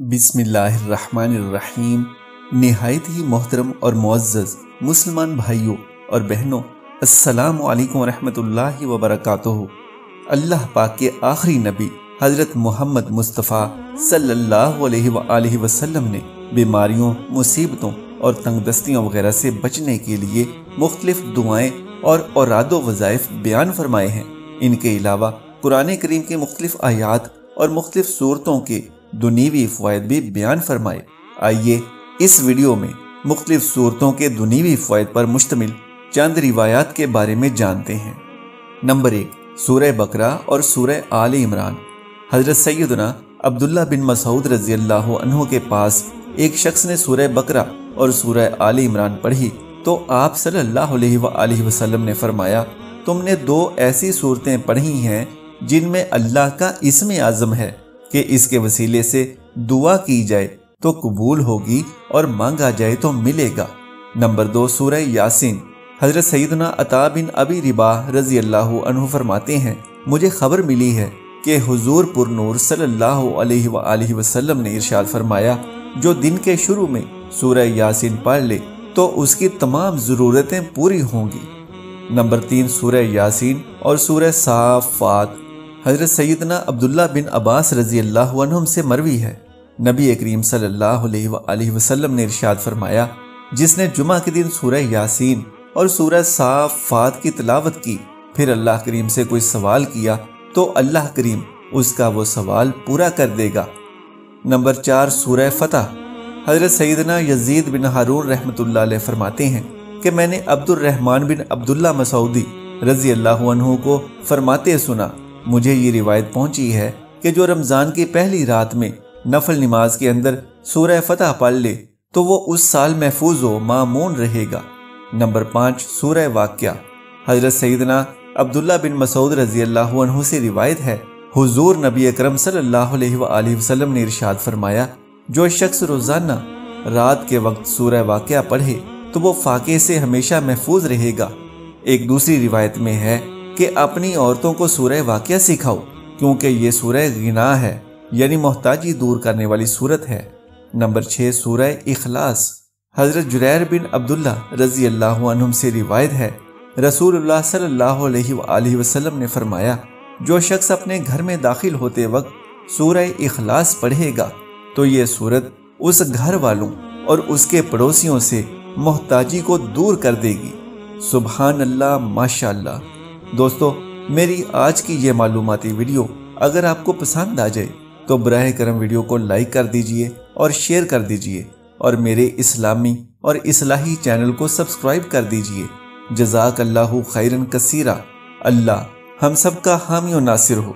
بسم اللہ الرحمن الرحیم۔ نہایت ہی محترم اور معزز مسلمان بھائیوں اور بہنوں، السلام علیکم ورحمۃ اللہ وبرکاتہ۔ اللہ پاک کے آخری نبی حضرت محمد مصطفیٰ صلی اللہ علیہ وآلہ وسلم نے بیماریوں، مصیبتوں اور تنگ دستیوں وغیرہ سے بچنے کے لیے مختلف دعائیں اور اوراد و وظائف بیان فرمائے ہیں۔ ان کے علاوہ قرآن کریم کی مختلف آیات اور مختلف صورتوں کے دنیوی فوائد بھی بیان فرمائے۔ آئیے اس ویڈیو میں مختلف صورتوں کے دنیوی فوائد پر مشتمل چند روایات کے بارے میں جانتے ہیں۔ نمبر 1، سورہ بقرہ اور سورہ آل عمران۔ حضرت سیدنا عبداللہ بن مسعود رضی اللہ عنہ کے پاس ایک شخص نے سورہ بقرہ اور سورہ آل عمران پڑھی تو آپ صلی اللہ علیہ وآلہ وسلم نے فرمایا، تم نے دو ایسی صورتیں پڑھی ہیں جن میں اللہ کا اسم اعظم ہے کہ اس کے وسیلے سے دعا کی جائے تو قبول ہوگی اور مانگا جائے تو ملے گا۔ نمبر 2، سورہ یاسین۔ حضرت سیدنا عطا بن ابی رباح رضی اللہ عنہ فرماتے ہیں، مجھے خبر ملی ہے کہ حضور پر نور صلی اللہ علیہ وآلہ وسلم نے ارشاد فرمایا، جو دن کے شروع میں سورہ یاسین پڑھ لے تو اس کی تمام ضرورتیں پوری ہوں گی۔ نمبر 3، سورہ یاسین اور سورہ صافات۔ حضرت سیدنا عبداللہ بن عباس رضی اللہ عنہم سے مروی ہے، نبی کریم صلی اللہ علیہ وآلہ وسلم نے ارشاد فرمایا، جس نے جمعہ کے دن سورہ یاسین اور سورہ صافات کی تلاوت کی پھر اللہ کریم سے کوئی سوال کیا تو اللہ کریم اس کا وہ سوال پورا کر دے گا۔ نمبر 4، سورہ فتح۔ حضرت سیدنا یزید بن ہارون رحمۃ اللہ علیہ فرماتے ہیں کہ میں نے عبد الرحمن بن عبداللہ مسعودی رضی اللہ عنہ کو فرماتے سنا، مجھے یہ روایت پہنچی ہے کہ جو رمضان کی پہلی رات میں نفل نماز کے اندر سورہ فتح پڑھ لے تو وہ اس سال محفوظ و مامون رہے گا۔ نمبر 5، سورہ واقعہ۔ حضرت سیدنا عبداللہ بن مسعود رضی اللہ عنہ سے روایت ہے، حضور نبی اکرم صلی اللہ علیہ وآلہ وسلم نے ارشاد فرمایا، جو شخص روزانہ رات کے وقت سورہ واقعہ پڑھے تو وہ فاقے سے ہمیشہ محفوظ رہے گا۔ ایک دوسری روایت میں ہے کہ اپنی عورتوں کو سورہ واقعہ سکھاؤ کیونکہ یہ سورہ غنا ہے، یعنی محتاجی دور کرنے والی سورت ہے۔ نمبر 6، سورہ اخلاص۔ حضرت جریر بن عبداللہ رضی اللہ عنہم سے روایت ہے، رسول اللہ صلی اللہ علیہ وآلہ وسلم نے فرمایا، جو شخص اپنے گھر میں داخل ہوتے وقت سورہ اخلاص پڑھے گا تو یہ سورت اس گھر والوں اور اس کے پڑوسیوں سے محتاجی کو دور کر دے گی۔ سبحان اللہ، ماشاء اللہ۔ دوستو، میری آج کی یہ معلوماتی ویڈیو اگر آپ کو پسند آ جائے تو براہ کرم ویڈیو کو لائک کر دیجئے اور شیئر کر دیجئے اور میرے اسلامی اور اصلاحی چینل کو سبسکرائب کر دیجئے۔ جزاک اللہ خیرن کثیرا۔ اللہ ہم سب کا حامی و ناصر ہو۔